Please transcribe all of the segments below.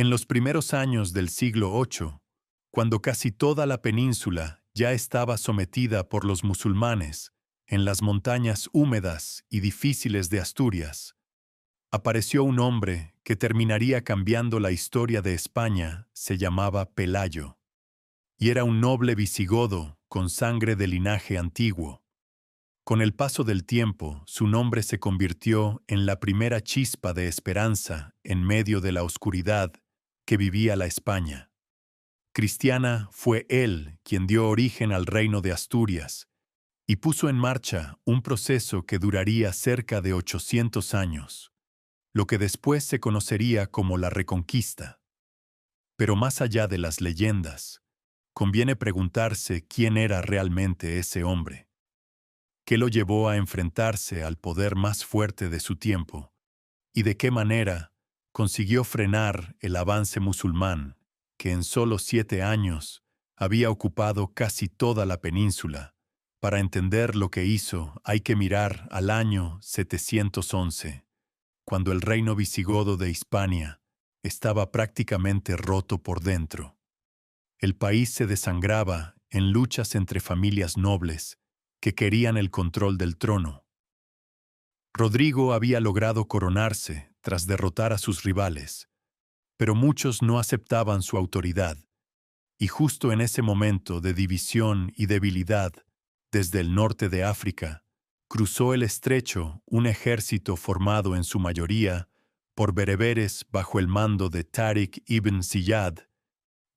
En los primeros años del siglo VIII, cuando casi toda la península ya estaba sometida por los musulmanes, en las montañas húmedas y difíciles de Asturias, apareció un hombre que terminaría cambiando la historia de España. Se llamaba Pelayo, y era un noble visigodo con sangre de linaje antiguo. Con el paso del tiempo, su nombre se convirtió en la primera chispa de esperanza en medio de la oscuridad que vivía la España cristiana. Fue él quien dio origen al reino de Asturias y puso en marcha un proceso que duraría cerca de 800 años, lo que después se conocería como la Reconquista. Pero más allá de las leyendas, conviene preguntarse quién era realmente ese hombre. ¿Qué lo llevó a enfrentarse al poder más fuerte de su tiempo? ¿Y de qué manera consiguió frenar el avance musulmán, que en solo 7 años había ocupado casi toda la península? Para entender lo que hizo, hay que mirar al año 711, cuando el reino visigodo de Hispania estaba prácticamente roto por dentro. El país se desangraba en luchas entre familias nobles que querían el control del trono. Rodrigo había logrado coronarse tras derrotar a sus rivales, pero muchos no aceptaban su autoridad, y justo en ese momento de división y debilidad, desde el norte de África, cruzó el estrecho un ejército formado en su mayoría por bereberes bajo el mando de Tariq ibn Ziyad.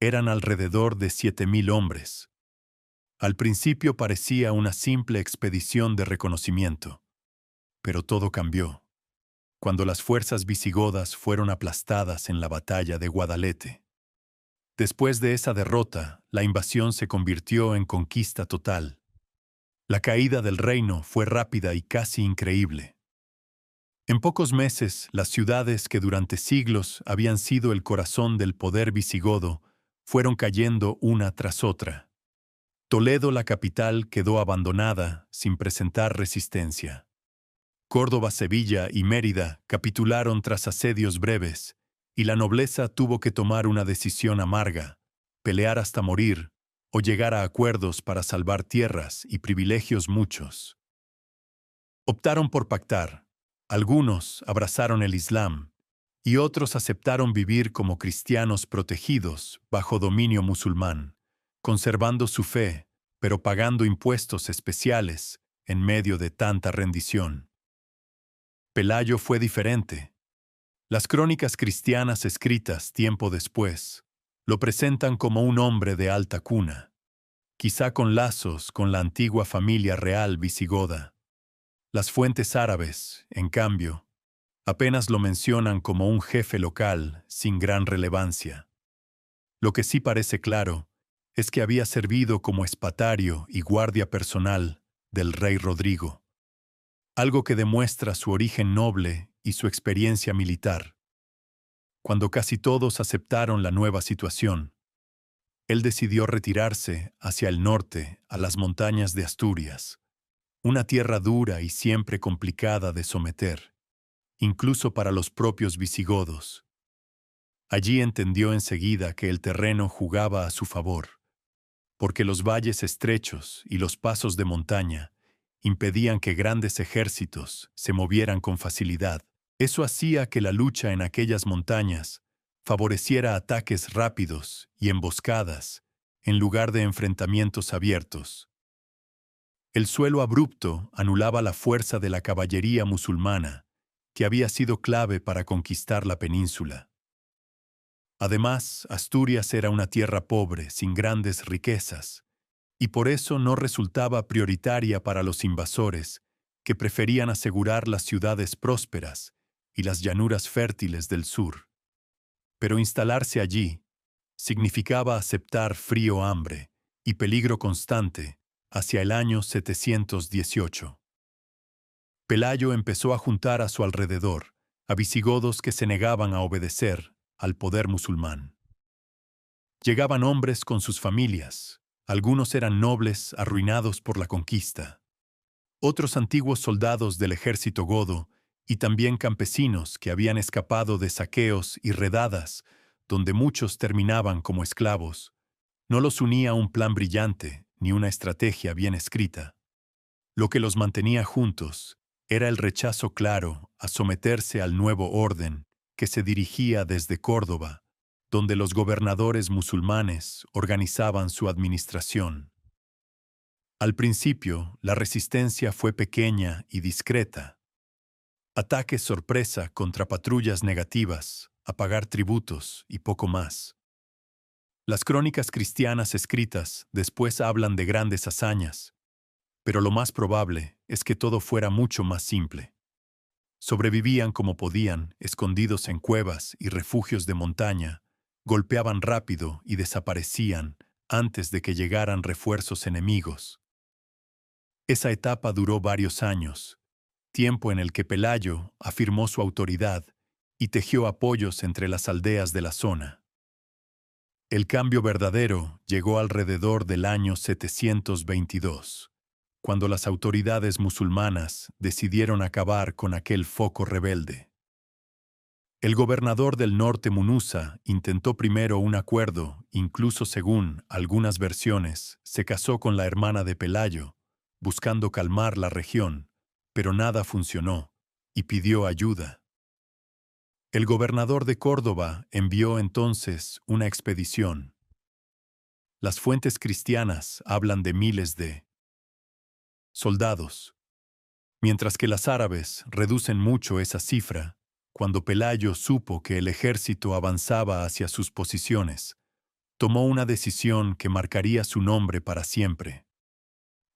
Eran alrededor de 7.000 hombres. Al principio parecía una simple expedición de reconocimiento, pero todo cambió cuando las fuerzas visigodas fueron aplastadas en la batalla de Guadalete. Después de esa derrota, la invasión se convirtió en conquista total. La caída del reino fue rápida y casi increíble. En pocos meses, las ciudades que durante siglos habían sido el corazón del poder visigodo fueron cayendo una tras otra. Toledo, la capital, quedó abandonada sin presentar resistencia. Córdoba, Sevilla y Mérida capitularon tras asedios breves, y la nobleza tuvo que tomar una decisión amarga: pelear hasta morir o llegar a acuerdos para salvar tierras y privilegios muchos. Optaron por pactar. Algunos abrazaron el Islam y otros aceptaron vivir como cristianos protegidos bajo dominio musulmán, conservando su fe, pero pagando impuestos especiales en medio de tanta rendición. Pelayo fue diferente. Las crónicas cristianas escritas tiempo después lo presentan como un hombre de alta cuna, quizá con lazos con la antigua familia real visigoda. Las fuentes árabes, en cambio, apenas lo mencionan como un jefe local sin gran relevancia. Lo que sí parece claro es que había servido como espatario y guardia personal del rey Rodrigo, algo que demuestra su origen noble y su experiencia militar. Cuando casi todos aceptaron la nueva situación, él decidió retirarse hacia el norte, a las montañas de Asturias, una tierra dura y siempre complicada de someter, incluso para los propios visigodos. Allí entendió enseguida que el terreno jugaba a su favor, porque los valles estrechos y los pasos de montaña impedían que grandes ejércitos se movieran con facilidad. Eso hacía que la lucha en aquellas montañas favoreciera ataques rápidos y emboscadas en lugar de enfrentamientos abiertos. El suelo abrupto anulaba la fuerza de la caballería musulmana, que había sido clave para conquistar la península. Además, Asturias era una tierra pobre, sin grandes riquezas, y por eso no resultaba prioritaria para los invasores, que preferían asegurar las ciudades prósperas y las llanuras fértiles del sur. Pero instalarse allí significaba aceptar frío, hambre y peligro constante hacia el año 718. Pelayo empezó a juntar a su alrededor a visigodos que se negaban a obedecer al poder musulmán. Llegaban hombres con sus familias. Algunos eran nobles arruinados por la conquista, otros antiguos soldados del ejército godo y también campesinos que habían escapado de saqueos y redadas donde muchos terminaban como esclavos, no los unía un plan brillante ni una estrategia bien escrita. Lo que los mantenía juntos era el rechazo claro a someterse al nuevo orden que se dirigía desde Córdoba, donde los gobernadores musulmanes organizaban su administración. Al principio, la resistencia fue pequeña y discreta. Ataques sorpresa contra patrullas negativas, a pagar tributos y poco más. Las crónicas cristianas escritas después hablan de grandes hazañas, pero lo más probable es que todo fuera mucho más simple. Sobrevivían como podían, escondidos en cuevas y refugios de montaña, golpeaban rápido y desaparecían antes de que llegaran refuerzos enemigos. Esa etapa duró varios años, tiempo en el que Pelayo afirmó su autoridad y tejió apoyos entre las aldeas de la zona. El cambio verdadero llegó alrededor del año 722, cuando las autoridades musulmanas decidieron acabar con aquel foco rebelde. El gobernador del norte Munuza intentó primero un acuerdo, incluso según algunas versiones, se casó con la hermana de Pelayo, buscando calmar la región, pero nada funcionó, y pidió ayuda. El gobernador de Córdoba envió entonces una expedición. Las fuentes cristianas hablan de miles de soldados, mientras que las árabes reducen mucho esa cifra. Cuando Pelayo supo que el ejército avanzaba hacia sus posiciones, tomó una decisión que marcaría su nombre para siempre.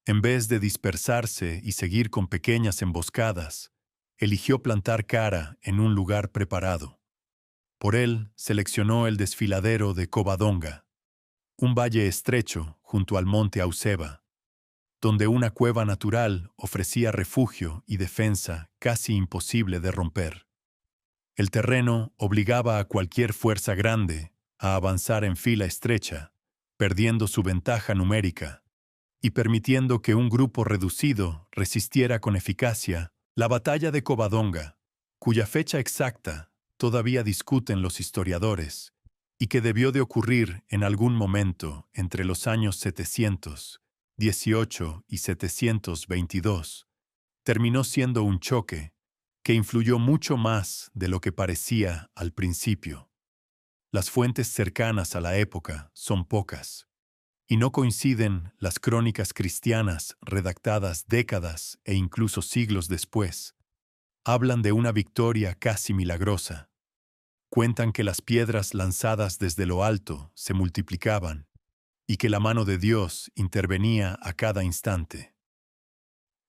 En vez de dispersarse y seguir con pequeñas emboscadas, eligió plantar cara en un lugar preparado. Por él seleccionó el desfiladero de Covadonga, un valle estrecho junto al monte Auceba, donde una cueva natural ofrecía refugio y defensa casi imposible de romper. El terreno obligaba a cualquier fuerza grande a avanzar en fila estrecha, perdiendo su ventaja numérica, y permitiendo que un grupo reducido resistiera con eficacia la batalla de Covadonga, cuya fecha exacta todavía discuten los historiadores, y que debió de ocurrir en algún momento entre los años 718 y 722, terminó siendo un choque que influyó mucho más de lo que parecía al principio. Las fuentes cercanas a la época son pocas, y no coinciden las crónicas cristianas redactadas décadas e incluso siglos después. Hablan de una victoria casi milagrosa. Cuentan que las piedras lanzadas desde lo alto se multiplicaban y que la mano de Dios intervenía a cada instante.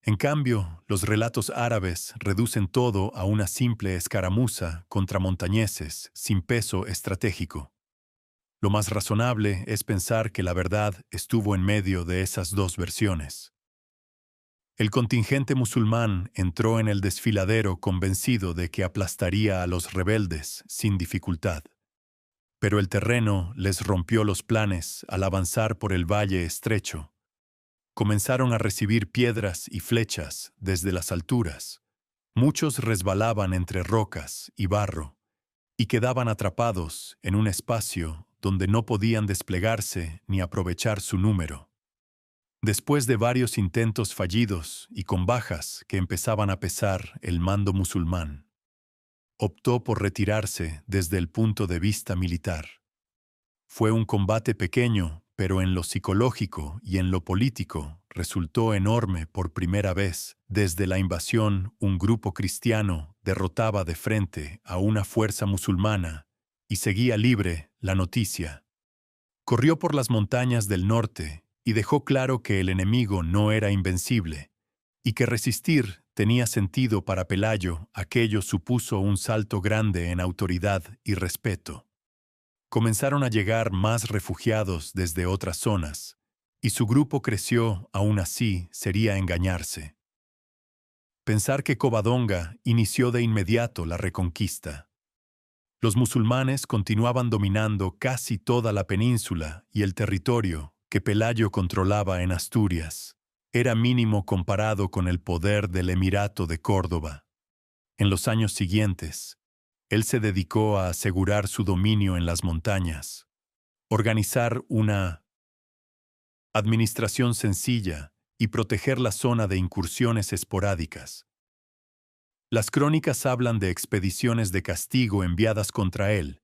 En cambio, los relatos árabes reducen todo a una simple escaramuza contra montañeses sin peso estratégico. Lo más razonable es pensar que la verdad estuvo en medio de esas dos versiones. El contingente musulmán entró en el desfiladero convencido de que aplastaría a los rebeldes sin dificultad. Pero el terreno les rompió los planes al avanzar por el valle estrecho. Comenzaron a recibir piedras y flechas desde las alturas. Muchos resbalaban entre rocas y barro y quedaban atrapados en un espacio donde no podían desplegarse ni aprovechar su número. Después de varios intentos fallidos y con bajas que empezaban a pesar el mando musulmán, optó por retirarse desde el punto de vista militar. Fue un combate pequeño, pero en lo psicológico y en lo político resultó enorme. Por primera vez desde la invasión, un grupo cristiano derrotaba de frente a una fuerza musulmana y seguía libre la noticia. Corrió por las montañas del norte y dejó claro que el enemigo no era invencible y que resistir tenía sentido para Pelayo. Aquello supuso un salto grande en autoridad y respeto. Comenzaron a llegar más refugiados desde otras zonas, y su grupo creció. Aún así sería engañarse. Pensar que Covadonga inició de inmediato la reconquista. Los musulmanes continuaban dominando casi toda la península y el territorio que Pelayo controlaba en Asturias era mínimo comparado con el poder del Emirato de Córdoba. En los años siguientes, Él se dedicó a asegurar su dominio en las montañas, organizar una administración sencilla y proteger la zona de incursiones esporádicas. Las crónicas hablan de expediciones de castigo enviadas contra él,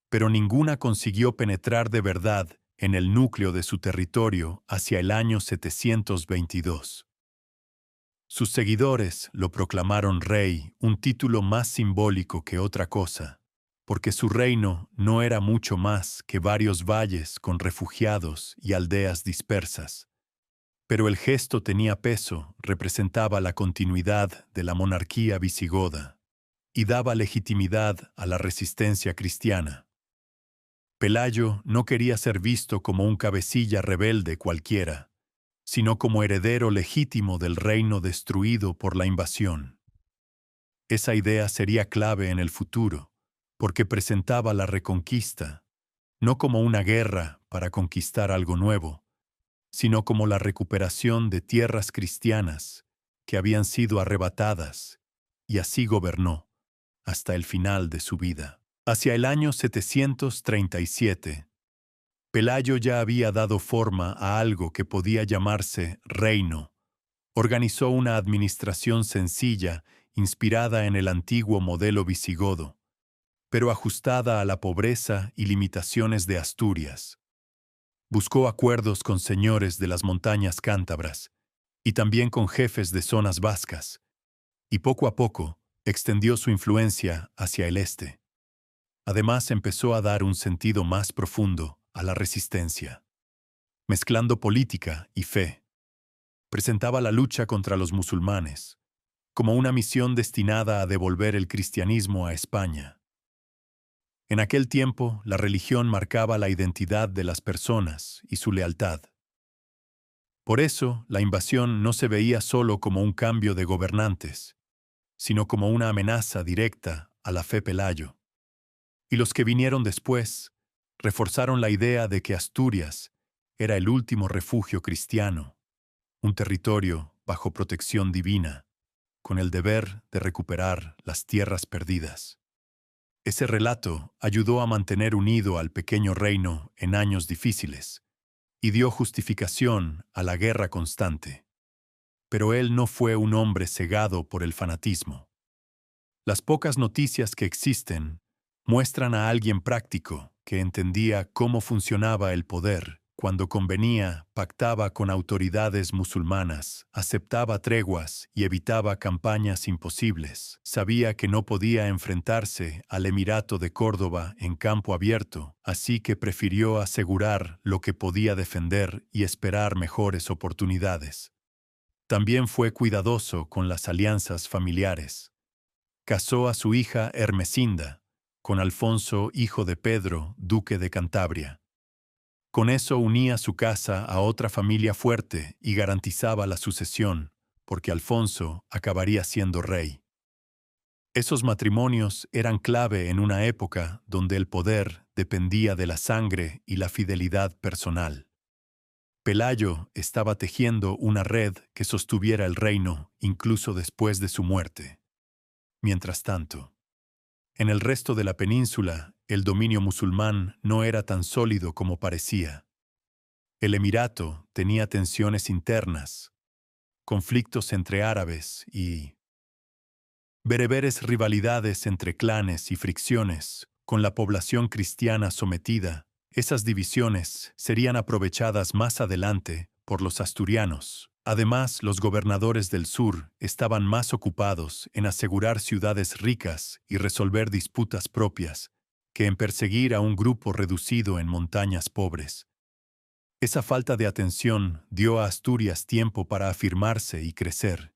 pero ninguna consiguió penetrar de verdad en el núcleo de su territorio hacia el año 722. Sus seguidores lo proclamaron rey, un título más simbólico que otra cosa, porque su reino no era mucho más que varios valles con refugiados y aldeas dispersas. Pero el gesto tenía peso, representaba la continuidad de la monarquía visigoda y daba legitimidad a la resistencia cristiana. Pelayo no quería ser visto como un cabecilla rebelde cualquiera, sino como heredero legítimo del reino destruido por la invasión. Esa idea sería clave en el futuro, porque presentaba la reconquista, no como una guerra para conquistar algo nuevo, sino como la recuperación de tierras cristianas que habían sido arrebatadas, y así gobernó hasta el final de su vida. Hacia el año 737, Pelayo ya había dado forma a algo que podía llamarse reino. Organizó una administración sencilla, inspirada en el antiguo modelo visigodo, pero ajustada a la pobreza y limitaciones de Asturias. Buscó acuerdos con señores de las montañas cántabras y también con jefes de zonas vascas, y poco a poco extendió su influencia hacia el este. Además, empezó a dar un sentido más profundo a la resistencia, mezclando política y fe. Presentaba la lucha contra los musulmanes como una misión destinada a devolver el cristianismo a España. En aquel tiempo, la religión marcaba la identidad de las personas y su lealtad. Por eso, la invasión no se veía solo como un cambio de gobernantes, sino como una amenaza directa a la fe Pelayo. Y los que vinieron después reforzaron la idea de que Asturias era el último refugio cristiano, un territorio bajo protección divina, con el deber de recuperar las tierras perdidas. Ese relato ayudó a mantener unido al pequeño reino en años difíciles y dio justificación a la guerra constante. Pero él no fue un hombre cegado por el fanatismo. Las pocas noticias que existen muestran a alguien práctico que entendía cómo funcionaba el poder. Cuando convenía, pactaba con autoridades musulmanas, aceptaba treguas y evitaba campañas imposibles. Sabía que no podía enfrentarse al Emirato de Córdoba en campo abierto, así que prefirió asegurar lo que podía defender y esperar mejores oportunidades. También fue cuidadoso con las alianzas familiares. Casó a su hija Ermesinda con Alfonso, hijo de Pedro, duque de Cantabria. Con eso unía su casa a otra familia fuerte y garantizaba la sucesión, porque Alfonso acabaría siendo rey. Esos matrimonios eran clave en una época donde el poder dependía de la sangre y la fidelidad personal. Pelayo estaba tejiendo una red que sostuviera el reino incluso después de su muerte. Mientras tanto, en el resto de la península, el dominio musulmán no era tan sólido como parecía. El emirato tenía tensiones internas, conflictos entre árabes y bereberes, rivalidades entre clanes y fricciones con la población cristiana sometida. Esas divisiones serían aprovechadas más adelante por los asturianos. Además, los gobernadores del sur estaban más ocupados en asegurar ciudades ricas y resolver disputas propias que en perseguir a un grupo reducido en montañas pobres. Esa falta de atención dio a Asturias tiempo para afirmarse y crecer.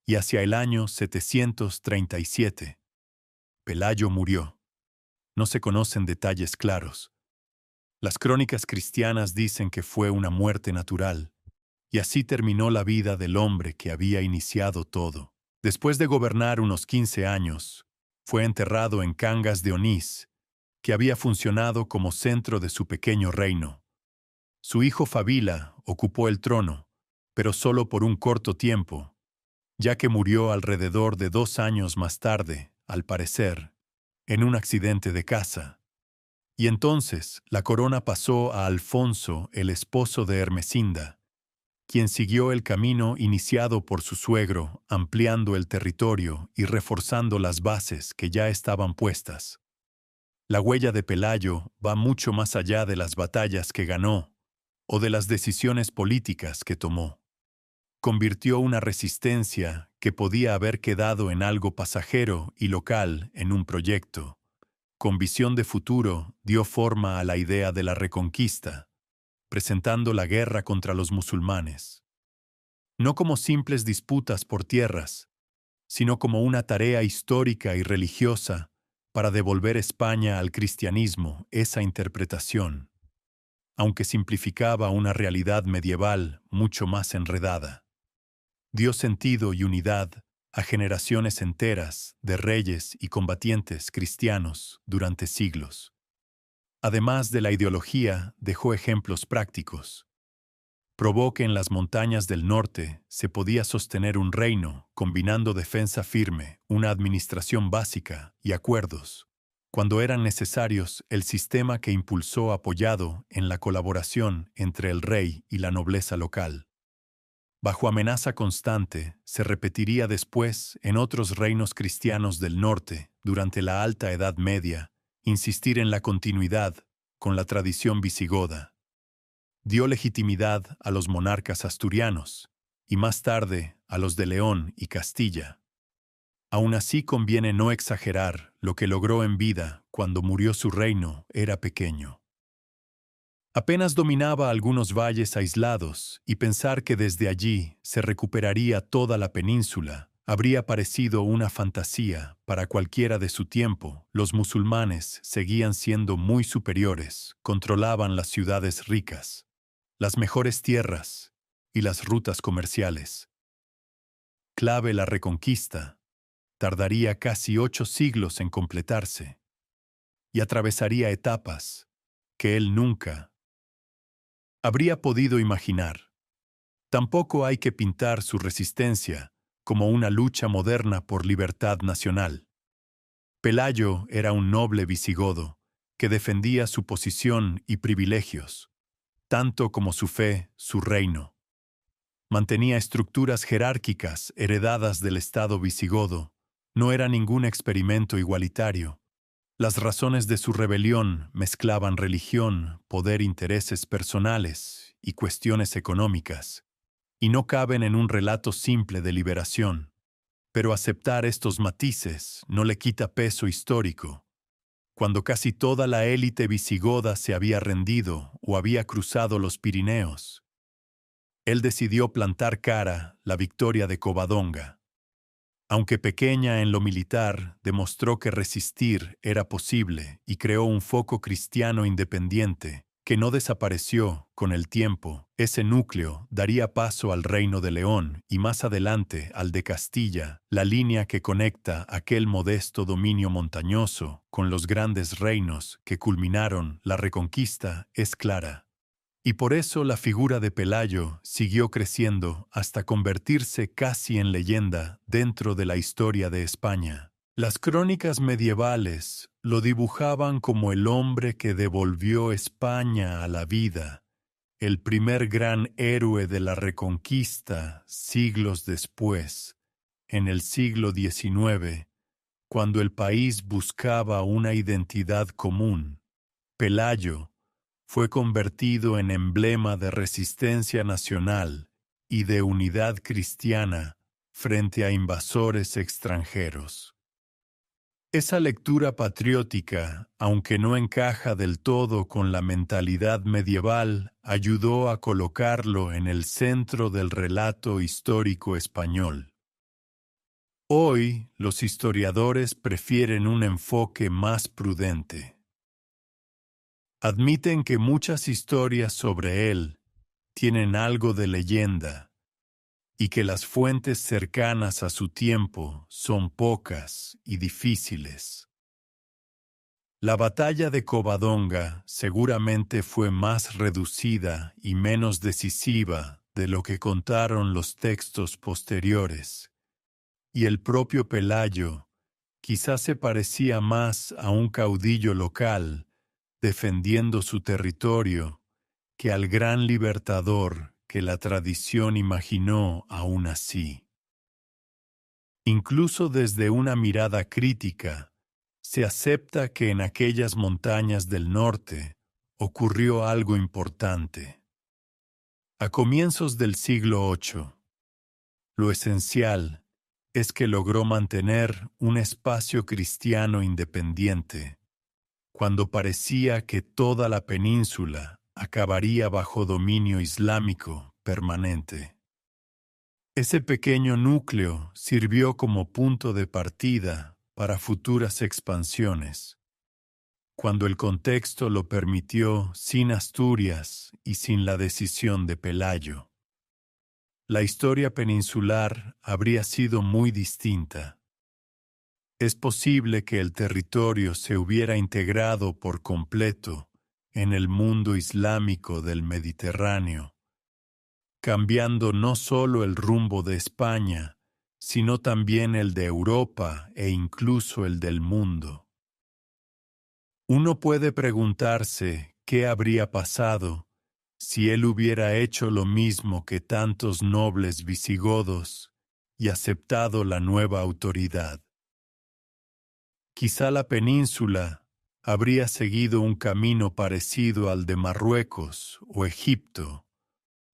Y hacia el año 737, Pelayo murió. No se conocen detalles claros. Las crónicas cristianas dicen que fue una muerte natural, y así terminó la vida del hombre que había iniciado todo. Después de gobernar unos 15 años, fue enterrado en Cangas de Onís, que había funcionado como centro de su pequeño reino. Su hijo Fabila ocupó el trono, pero solo por un corto tiempo, ya que murió alrededor de 2 años más tarde, al parecer, en un accidente de caza. Y entonces la corona pasó a Alfonso, el esposo de Ermesinda, quien siguió el camino iniciado por su suegro, ampliando el territorio y reforzando las bases que ya estaban puestas. La huella de Pelayo va mucho más allá de las batallas que ganó o de las decisiones políticas que tomó. Convirtió una resistencia que podía haber quedado en algo pasajero y local en un proyecto. Con visión de futuro, dio forma a la idea de la reconquista, presentando la guerra contra los musulmanes. No como simples disputas por tierras, sino como una tarea histórica y religiosa para devolver España al cristianismo. Esa interpretación, aunque simplificaba una realidad medieval mucho más enredada, dio sentido y unidad a generaciones enteras de reyes y combatientes cristianos durante siglos. Además de la ideología, dejó ejemplos prácticos. Probó que en las montañas del norte se podía sostener un reino combinando defensa firme, una administración básica y acuerdos, cuando eran necesarios. El sistema que impulsó apoyado en la colaboración entre el rey y la nobleza local. Bajo amenaza constante, se repetiría después en otros reinos cristianos del norte durante la Alta Edad Media, insistir en la continuidad con la tradición visigoda. Dio legitimidad a los monarcas asturianos y más tarde a los de León y Castilla. Aún así conviene no exagerar lo que logró en vida. Cuando murió su reino era pequeño. Apenas dominaba algunos valles aislados, y pensar que desde allí se recuperaría toda la península habría parecido una fantasía para cualquiera de su tiempo. Los musulmanes seguían siendo muy superiores, controlaban las ciudades ricas, las mejores tierras y las rutas comerciales. Clave la reconquista, tardaría casi 8 siglos en completarse, y atravesaría etapas que él nunca habría podido imaginar. Tampoco hay que pintar su resistencia como una lucha moderna por libertad nacional. Pelayo era un noble visigodo que defendía su posición y privilegios, tanto como su fe, su reino. Mantenía estructuras jerárquicas heredadas del Estado visigodo. No era ningún experimento igualitario. Las razones de su rebelión mezclaban religión, poder, intereses personales y cuestiones económicas, y no caben en un relato simple de liberación. Pero aceptar estos matices no le quita peso histórico. Cuando casi toda la élite visigoda se había rendido o había cruzado los Pirineos, él decidió plantar cara la victoria de Covadonga. Aunque pequeña en lo militar, demostró que resistir era posible y creó un foco cristiano independiente que no desapareció con el tiempo. Ese núcleo daría paso al Reino de León y más adelante al de Castilla, la línea que conecta aquel modesto dominio montañoso con los grandes reinos que culminaron la Reconquista es clara. Y por eso la figura de Pelayo siguió creciendo hasta convertirse casi en leyenda dentro de la historia de España. Las crónicas medievales lo dibujaban como el hombre que devolvió España a la vida, el primer gran héroe de la Reconquista siglos después, en el siglo XIX, cuando el país buscaba una identidad común. Pelayo fue convertido en emblema de resistencia nacional y de unidad cristiana frente a invasores extranjeros. Esa lectura patriótica, aunque no encaja del todo con la mentalidad medieval, ayudó a colocarlo en el centro del relato histórico español. Hoy, los historiadores prefieren un enfoque más prudente. Admiten que muchas historias sobre él tienen algo de leyenda y que las fuentes cercanas a su tiempo son pocas y difíciles. La batalla de Covadonga seguramente fue más reducida y menos decisiva de lo que contaron los textos posteriores, y el propio Pelayo, quizás se parecía más a un caudillo local defendiendo su territorio que al gran libertador que la tradición imaginó aún así. Incluso desde una mirada crítica, se acepta que en aquellas montañas del norte ocurrió algo importante. A comienzos del siglo VIII, lo esencial es que logró mantener un espacio cristiano independiente, cuando parecía que toda la península acabaría bajo dominio islámico permanente. Ese pequeño núcleo sirvió como punto de partida para futuras expansiones, cuando el contexto lo permitió sin Asturias y sin la decisión de Pelayo. La historia peninsular habría sido muy distinta. Es posible que el territorio se hubiera integrado por completo en el mundo islámico del Mediterráneo, cambiando no solo el rumbo de España, sino también el de Europa e incluso el del mundo. Uno puede preguntarse qué habría pasado si él hubiera hecho lo mismo que tantos nobles visigodos y aceptado la nueva autoridad. Quizá la península habría seguido un camino parecido al de Marruecos o Egipto,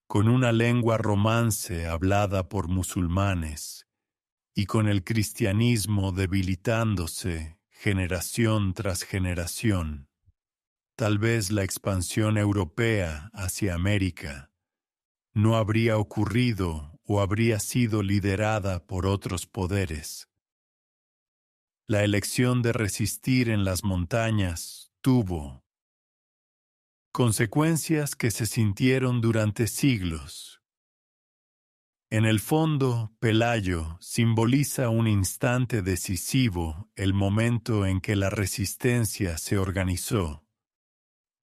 con una lengua romance hablada por musulmanes y con el cristianismo debilitándose generación tras generación. Tal vez la expansión europea hacia América no habría ocurrido o habría sido liderada por otros poderes. La elección de resistir en las montañas tuvo consecuencias que se sintieron durante siglos. En el fondo, Pelayo simboliza un instante decisivo, el momento en que la resistencia se organizó,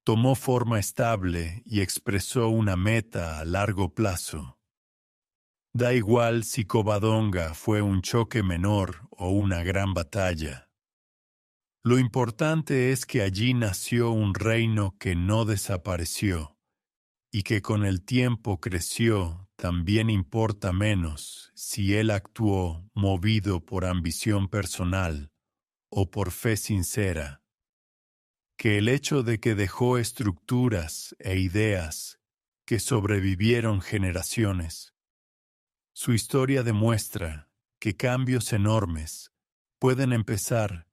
tomó forma estable y expresó una meta a largo plazo. Da igual si Covadonga fue un choque menor o una gran batalla. Lo importante es que allí nació un reino que no desapareció y que con el tiempo creció. También importa menos si él actuó movido por ambición personal o por fe sincera, que el hecho de que dejó estructuras e ideas que sobrevivieron generaciones. Su historia demuestra que cambios enormes pueden empezar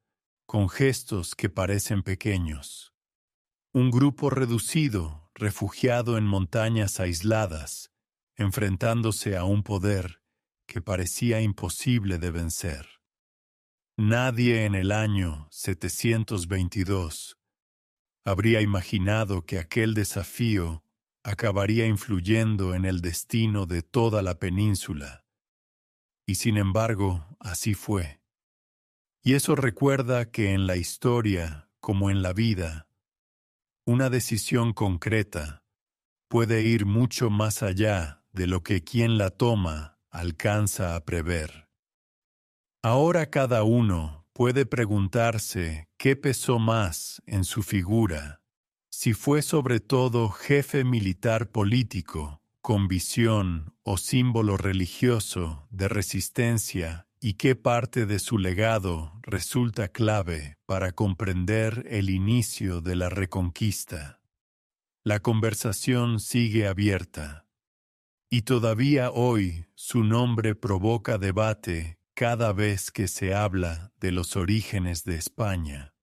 con gestos que parecen pequeños. Un grupo reducido, refugiado en montañas aisladas, enfrentándose a un poder que parecía imposible de vencer. Nadie en el año 722 habría imaginado que aquel desafío acabaría influyendo en el destino de toda la península. Y sin embargo, así fue. Y eso recuerda que en la historia, como en la vida, una decisión concreta puede ir mucho más allá de lo que quien la toma alcanza a prever. Ahora cada uno puede preguntarse qué pesó más en su figura, si fue sobre todo jefe militar político, con visión o símbolo religioso de resistencia, y qué parte de su legado resulta clave para comprender el inicio de la reconquista. La conversación sigue abierta, y todavía hoy su nombre provoca debate cada vez que se habla de los orígenes de España.